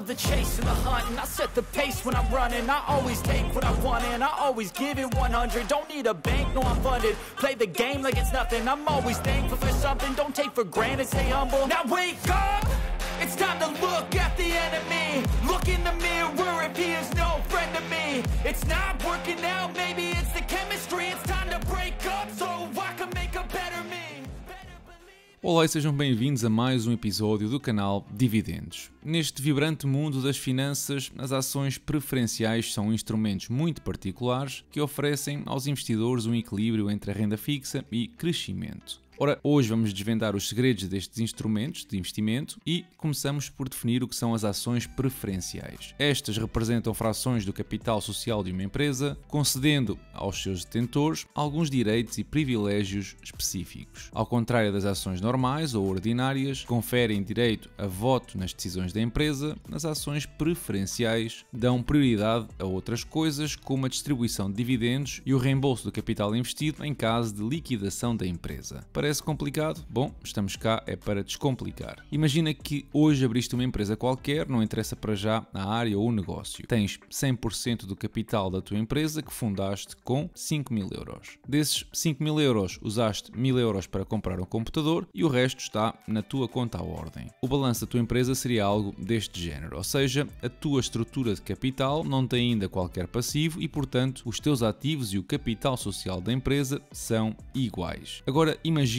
love the chase and the hunt, and I set the pace when I'm running. I always take what I want and I always give it 100. Don't need a bank, no I'm funded. Play the game like it's nothing. I'm always thankful for something. Don't take for granted, stay humble. Now wake up! It's time to look at the enemy. Look in the mirror if he is no friend to me. It's not working out, maybe it's the chemistry. It's time to break up so I can make a better me. Olá e sejam bem-vindos a mais um episódio do canal Dividendos. Neste vibrante mundo das finanças, as ações preferenciais são instrumentos muito particulares que oferecem aos investidores um equilíbrio entre a renda fixa e crescimento. Ora, hoje vamos desvendar os segredos destes instrumentos de investimento e começamos por definir o que são as ações preferenciais. Estas representam frações do capital social de uma empresa, concedendo aos seus detentores alguns direitos e privilégios específicos. Ao contrário das ações normais ou ordinárias, que conferem direito a voto nas decisões da empresa, as ações preferenciais dão prioridade a outras coisas, como a distribuição de dividendos e o reembolso do capital investido em caso de liquidação da empresa. Parece complicado? Bom, estamos cá é para descomplicar. Imagina que hoje abriste uma empresa qualquer, não interessa para já a área ou o negócio. Tens 100% do capital da tua empresa que fundaste com 5.000 euros. Desses 5.000 euros, usaste 1.000 euros para comprar um computador e o resto está na tua conta à ordem. O balanço da tua empresa seria algo deste género, ou seja, a tua estrutura de capital não tem ainda qualquer passivo e, portanto, os teus ativos e o capital social da empresa são iguais. Agora, imagina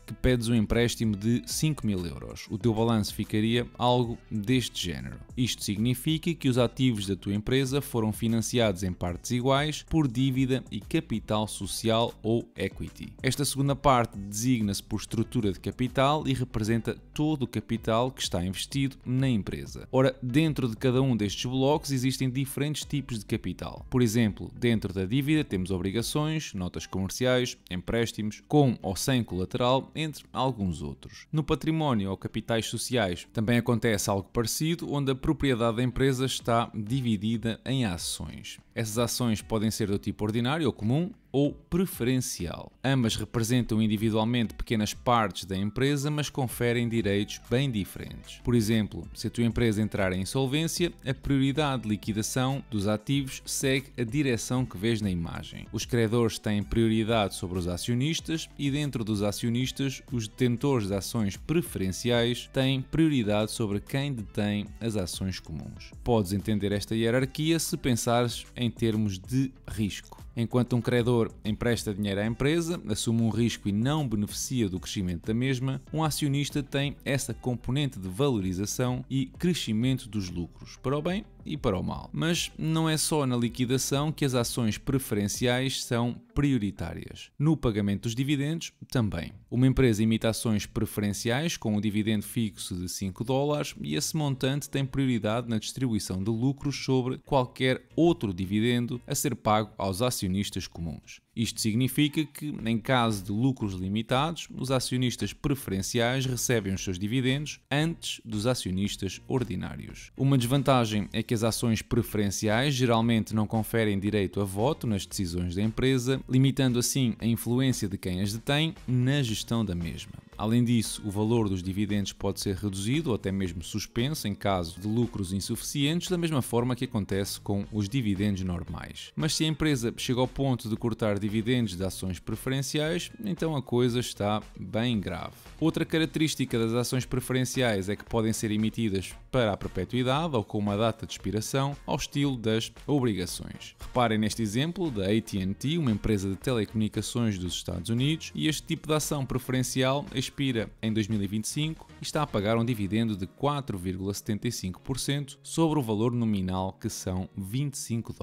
que pedes um empréstimo de 5.000 euros. O teu balanço ficaria algo deste género. Isto significa que os ativos da tua empresa foram financiados em partes iguais por dívida e capital social ou equity. Esta segunda parte designa-se por estrutura de capital e representa todo o capital que está investido na empresa. Ora, dentro de cada um destes blocos existem diferentes tipos de capital. Por exemplo, dentro da dívida temos obrigações, notas comerciais, empréstimos, com ou sem colateral, entre alguns outros. No património ou capitais sociais também acontece algo parecido, onde a propriedade da empresa está dividida em ações. Essas ações podem ser do tipo ordinário ou comum ou preferencial. Ambas representam individualmente pequenas partes da empresa, mas conferem direitos bem diferentes. Por exemplo, se a tua empresa entrar em insolvência, a prioridade de liquidação dos ativos segue a direção que vês na imagem. Os credores têm prioridade sobre os acionistas e dentro dos acionistas, os detentores de ações preferenciais têm prioridade sobre quem detém as ações comuns. Podes entender esta hierarquia se pensares em termos de risco. Enquanto um credor empresta dinheiro à empresa, assume um risco e não beneficia do crescimento da mesma, um acionista tem essa componente de valorização e crescimento dos lucros, para o bem e para o mal. Mas não é só na liquidação que as ações preferenciais são prioritárias. No pagamento dos dividendos, também. Uma empresa emite ações preferenciais com um dividendo fixo de $5 e esse montante tem prioridade na distribuição de lucros sobre qualquer outro dividendo a ser pago aos acionistas comuns. Isto significa que, em caso de lucros limitados, os acionistas preferenciais recebem os seus dividendos antes dos acionistas ordinários. Uma desvantagem é que as ações preferenciais geralmente não conferem direito a voto nas decisões da empresa, limitando assim a influência de quem as detém na gestão da mesma. Além disso, o valor dos dividendos pode ser reduzido ou até mesmo suspenso em caso de lucros insuficientes, da mesma forma que acontece com os dividendos normais. Mas se a empresa chega ao ponto de cortar dividendos de ações preferenciais, então a coisa está bem grave. Outra característica das ações preferenciais é que podem ser emitidas para a perpetuidade ou com uma data de expiração, ao estilo das obrigações. Reparem neste exemplo da AT&T, uma empresa de telecomunicações dos Estados Unidos, e este tipo de ação preferencial expira em 2025 e está a pagar um dividendo de 4,75% sobre o valor nominal, que são $25.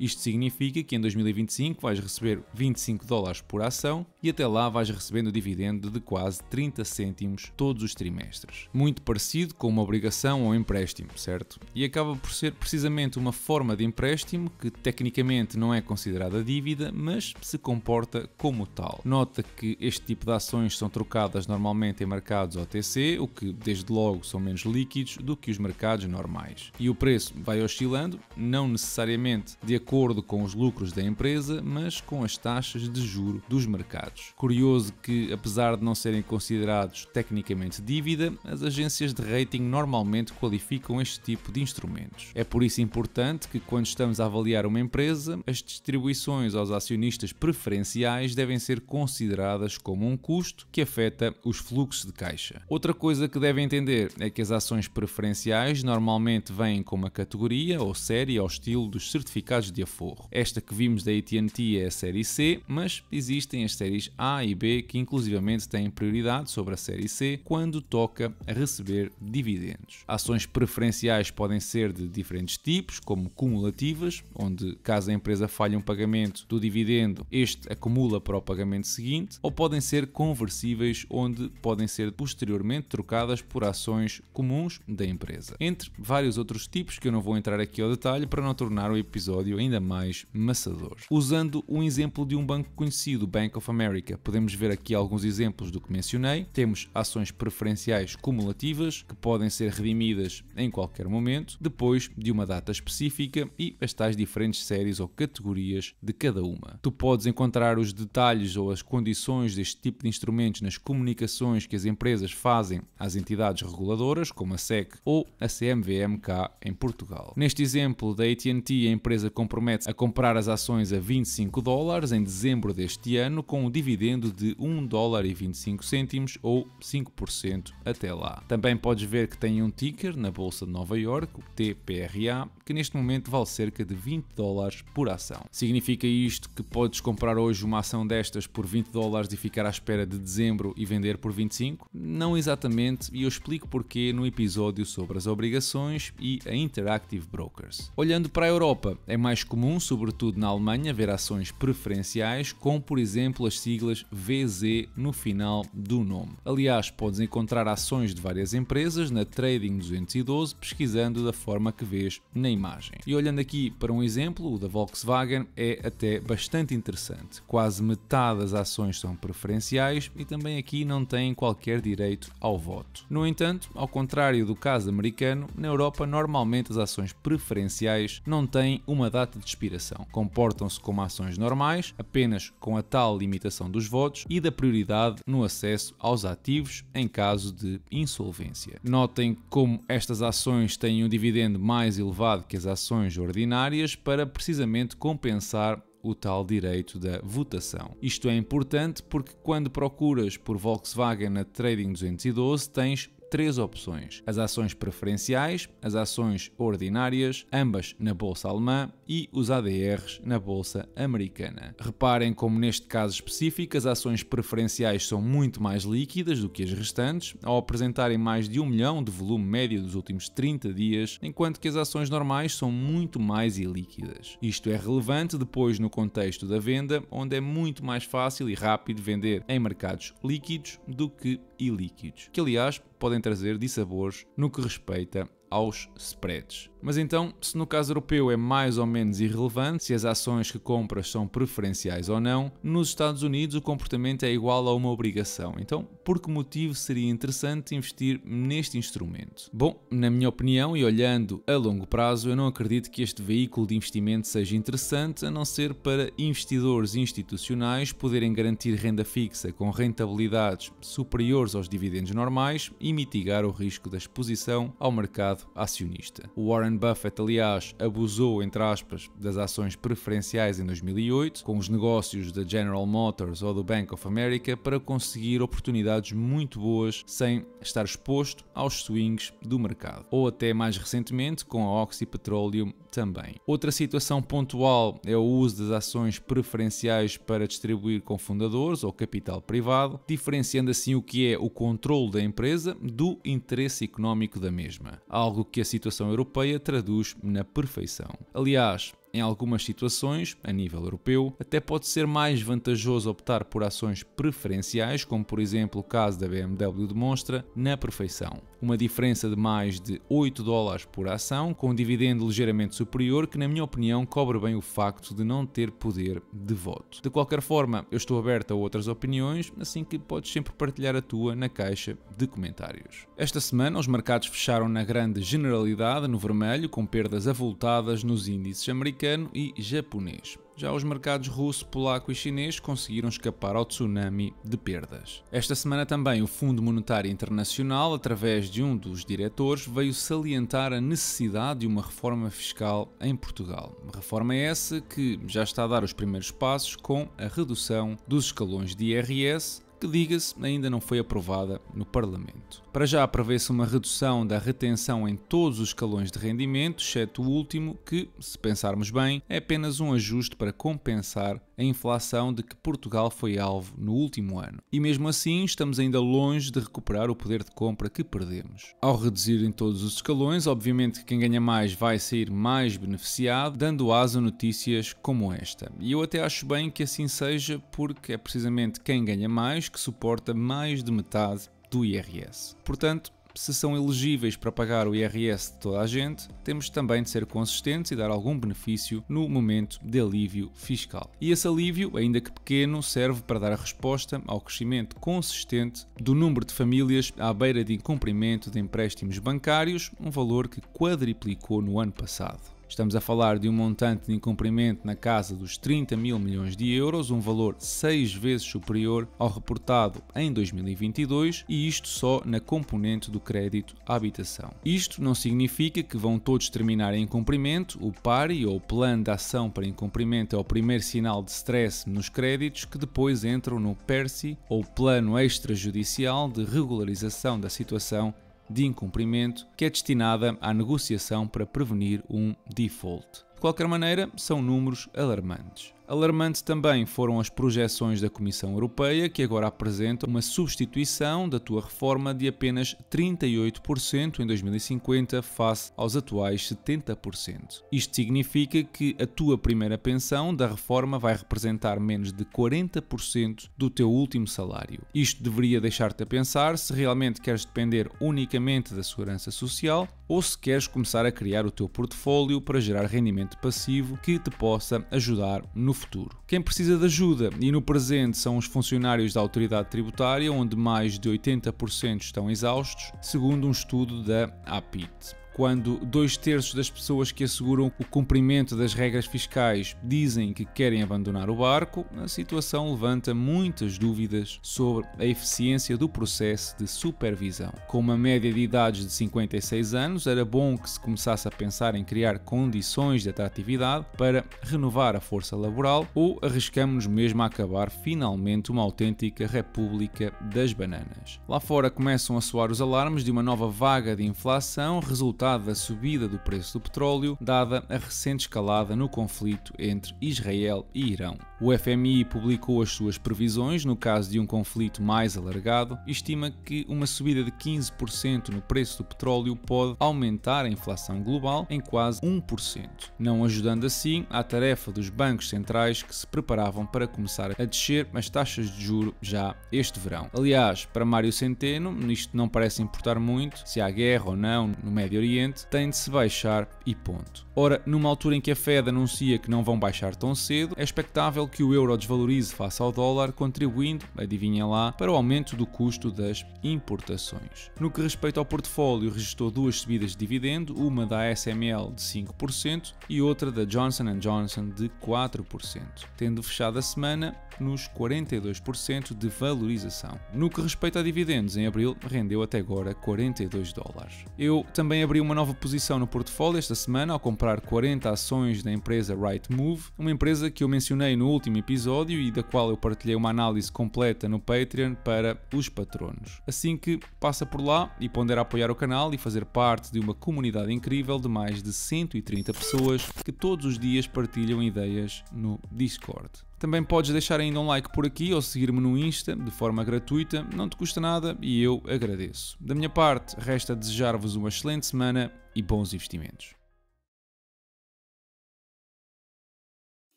Isto significa que em 2025 vais receber $25 por ação e até lá vais recebendo o dividendo de quase 30 cêntimos todos os trimestres. Muito parecido com uma obrigação ou empréstimo, certo? E acaba por ser precisamente uma forma de empréstimo que tecnicamente não é considerada dívida, mas se comporta como tal. Nota que este tipo de ações são trocadas normalmente em mercados OTC, o que desde logo são menos líquidos do que os mercados normais. E o preço vai oscilando, não necessariamente de acordo com os lucros da empresa, mas com as taxas de juro dos mercados. Curioso que, apesar de não serem considerados tecnicamente dívida, as agências de rating normalmente desqualificam este tipo de instrumentos. É por isso importante que, quando estamos a avaliar uma empresa, as distribuições aos acionistas preferenciais devem ser consideradas como um custo que afeta os fluxos de caixa. Outra coisa que devem entender é que as ações preferenciais normalmente vêm com uma categoria ou série ao estilo dos certificados de aforro. Esta que vimos da AT&T é a série C, mas existem as séries A e B que inclusivamente têm prioridade sobre a série C quando toca a receber dividendos. Ações preferenciais podem ser de diferentes tipos, como cumulativas, onde caso a empresa falhe um pagamento do dividendo, este acumula para o pagamento seguinte, ou podem ser conversíveis, onde podem ser posteriormente trocadas por ações comuns da empresa. Entre vários outros tipos que eu não vou entrar aqui ao detalhe para não tornar o episódio ainda mais maçador. Usando um exemplo de um banco conhecido, Bank of America, podemos ver aqui alguns exemplos do que mencionei. Temos ações preferenciais cumulativas que podem ser redimidas em qualquer momento, depois de uma data específica, e as tais diferentes séries ou categorias de cada uma. Tu podes encontrar os detalhes ou as condições deste tipo de instrumentos nas comunicações que as empresas fazem às entidades reguladoras, como a SEC ou a CMVM cá em Portugal. Neste exemplo da AT&T, a empresa compromete-se a comprar as ações a $25 em dezembro deste ano, com um dividendo de $1,25 ou 5% até lá. Também podes ver que tem um ticker na Bolsa de Nova York, o TPRA, que neste momento vale cerca de $20 por ação. Significa isto que podes comprar hoje uma ação destas por $20 e ficar à espera de dezembro e vender por 25? Não exatamente, e eu explico porquê no episódio sobre as obrigações e a Interactive Brokers. Olhando para a Europa, é mais comum, sobretudo na Alemanha, ver ações preferenciais com, por exemplo, as siglas VZ no final do nome. Aliás, podes encontrar ações de várias empresas na Trading 212 pesquisando da forma que vês na imagem. E olhando aqui para um exemplo, o da Volkswagen é até bastante interessante. Quase metade das ações são preferenciais e também aqui não têm qualquer direito ao voto. No entanto, ao contrário do caso americano, na Europa normalmente as ações preferenciais não têm uma data de expiração. Comportam-se como ações normais, apenas com a tal limitação dos votos e da prioridade no acesso aos ativos em caso de insolvência. Notem como estas ações têm um dividendo mais elevado que as ações ordinárias para precisamente compensar o tal direito da votação. Isto é importante porque quando procuras por Volkswagen na Trading 212 tens três opções: as ações preferenciais, as ações ordinárias, ambas na bolsa alemã, e os ADRs na bolsa americana. Reparem como neste caso específico as ações preferenciais são muito mais líquidas do que as restantes, ao apresentarem mais de 1 milhão de volume médio dos últimos 30 dias, enquanto que as ações normais são muito mais ilíquidas. Isto é relevante depois no contexto da venda, onde é muito mais fácil e rápido vender em mercados líquidos do que ilíquidos, que aliás podem trazer dissabores no que respeita aos spreads. Mas então, se no caso europeu é mais ou menos irrelevante se as ações que compras são preferenciais ou não, nos Estados Unidos o comportamento é igual a uma obrigação. Então, por que motivo seria interessante investir neste instrumento? Bom, na minha opinião e olhando a longo prazo, eu não acredito que este veículo de investimento seja interessante, a não ser para investidores institucionais poderem garantir renda fixa com rentabilidades superiores aos dividendos normais e mitigar o risco da exposição ao mercado acionista. O Warren Buffett, aliás, abusou, entre aspas, das ações preferenciais em 2008, com os negócios da General Motors ou do Bank of America, para conseguir oportunidades muito boas sem estar exposto aos swings do mercado. Ou até mais recentemente com a Oxy Petroleum também. Outra situação pontual é o uso das ações preferenciais para distribuir com fundadores ou capital privado, diferenciando assim o que é o controle da empresa do interesse económico da mesma, algo que a situação europeia traduz na perfeição. Aliás, em algumas situações, a nível europeu, até pode ser mais vantajoso optar por ações preferenciais, como por exemplo o caso da BMW demonstra, na perfeição. Uma diferença de mais de $8 por ação, com um dividendo ligeiramente superior, que na minha opinião cobre bem o facto de não ter poder de voto. De qualquer forma, eu estou aberto a outras opiniões, assim que podes sempre partilhar a tua na caixa de comentários. Esta semana os mercados fecharam na grande generalidade no vermelho, com perdas avultadas nos índices americanos americano e japonês. Já os mercados russo, polaco e chinês conseguiram escapar ao tsunami de perdas. Esta semana também o Fundo Monetário Internacional, através de um dos diretores, veio salientar a necessidade de uma reforma fiscal em Portugal. Uma reforma essa que já está a dar os primeiros passos com a redução dos escalões de IRS, que, diga-se, ainda não foi aprovada no Parlamento. Para já prevê-se uma redução da retenção em todos os escalões de rendimento, exceto o último, que, se pensarmos bem, é apenas um ajuste para compensar a inflação de que Portugal foi alvo no último ano. E mesmo assim, estamos ainda longe de recuperar o poder de compra que perdemos. Ao reduzir em todos os escalões, obviamente que quem ganha mais vai sair mais beneficiado, dando asa a notícias como esta. E eu até acho bem que assim seja, porque é precisamente quem ganha mais que suporta mais de metade do IRS. Portanto, se são elegíveis para pagar o IRS de toda a gente, temos também de ser consistentes e dar algum benefício no momento de alívio fiscal. E esse alívio, ainda que pequeno, serve para dar a resposta ao crescimento consistente do número de famílias à beira de incumprimento de empréstimos bancários, um valor que quadriplicou no ano passado. Estamos a falar de um montante de incumprimento na casa dos 30 mil milhões de euros, um valor 6 vezes superior ao reportado em 2022, e isto só na componente do crédito à habitação. Isto não significa que vão todos terminar em incumprimento. O PARI, ou Plano de Ação para Incumprimento, é o primeiro sinal de stress nos créditos, que depois entram no PERSI, ou Plano Extrajudicial de Regularização da Situação de Incumprimento, que é destinada à negociação para prevenir um default. De qualquer maneira, são números alarmantes. Alarmantes também foram as projeções da Comissão Europeia, que agora apresentam uma substituição da tua reforma de apenas 38% em 2050 face aos atuais 70%. Isto significa que a tua primeira pensão da reforma vai representar menos de 40% do teu último salário. Isto deveria deixar-te a pensar se realmente queres depender unicamente da segurança social ou se queres começar a criar o teu portfólio para gerar rendimento passivo que te possa ajudar no futuro. Quem precisa de ajuda e no presente são os funcionários da autoridade tributária, onde mais de 80% estão exaustos, segundo um estudo da APIT. Quando 2/3 das pessoas que asseguram o cumprimento das regras fiscais dizem que querem abandonar o barco, a situação levanta muitas dúvidas sobre a eficiência do processo de supervisão. Com uma média de idades de 56 anos, era bom que se começasse a pensar em criar condições de atratividade para renovar a força laboral, ou arriscamos-nos mesmo a acabar finalmente uma autêntica república das bananas. Lá fora começam a soar os alarmes de uma nova vaga de inflação, resultado da subida do preço do petróleo, dada a recente escalada no conflito entre Israel e Irão. O FMI publicou as suas previsões no caso de um conflito mais alargado e estima que uma subida de 15% no preço do petróleo pode aumentar a inflação global em quase 1%, não ajudando assim à tarefa dos bancos centrais que se preparavam para começar a descer as taxas de juro já este verão. Aliás, para Mário Centeno, isto não parece importar muito, se há guerra ou não no Médio Oriente, tem de se baixar e ponto. Ora, numa altura em que a Fed anuncia que não vão baixar tão cedo, é expectável que o euro desvalorize face ao dólar, contribuindo, adivinha lá, para o aumento do custo das importações. No que respeita ao portfólio, registrou duas subidas de dividendo, uma da ASML de 5% e outra da Johnson & Johnson de 4%, tendo fechado a semana nos 42% de valorização. No que respeita a dividendos, em abril rendeu até agora $42. Eu também abri uma nova posição no portfólio esta semana ao comprar 40 ações da empresa Rightmove, uma empresa que eu mencionei no último episódio e da qual eu partilhei uma análise completa no Patreon para os patronos. Assim que passa por lá e pondera apoiar o canal e fazer parte de uma comunidade incrível de mais de 130 pessoas que todos os dias partilham ideias no Discord. Também podes deixar ainda um like por aqui ou seguir-me no Insta de forma gratuita, não te custa nada e eu agradeço. Da minha parte, resta desejar-vos uma excelente semana e bons investimentos.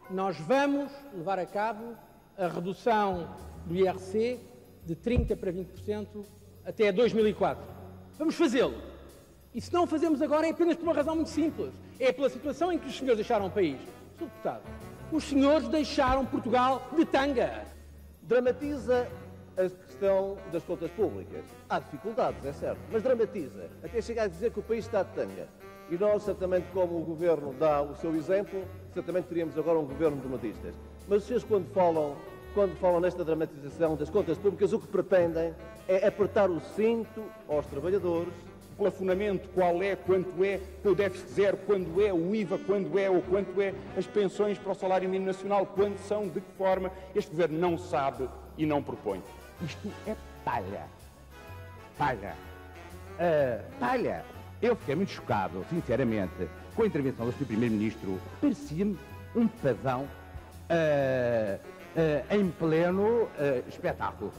Nós vamos levar a cabo a redução do IRC de 30% para 20% até 2004. Vamos fazê-lo. E se não o fazemos agora é apenas por uma razão muito simples. É pela situação em que os senhores deixaram o país. Sr. Deputado, os senhores deixaram Portugal de tanga. Dramatiza a questão das contas públicas. Há dificuldades, é certo, mas dramatiza. Até chegar a dizer que o país está de tanga. E nós, certamente, como o Governo dá o seu exemplo, certamente teríamos agora um Governo de dramatistas. Mas vocês, quando falam nesta dramatização das contas públicas, o que pretendem é apertar o cinto aos trabalhadores. O plafonamento, qual é, quanto é, o déficit zero, quando é, o IVA, quando é, ou quanto é, as pensões para o salário mínimo nacional, quando são, de que forma. Este Governo não sabe e não propõe. Isto é palha. Palha. Palha. Eu fiquei muito chocado, sinceramente, com a intervenção do Sr. Primeiro-Ministro. Parecia-me um pavão em pleno espetáculo.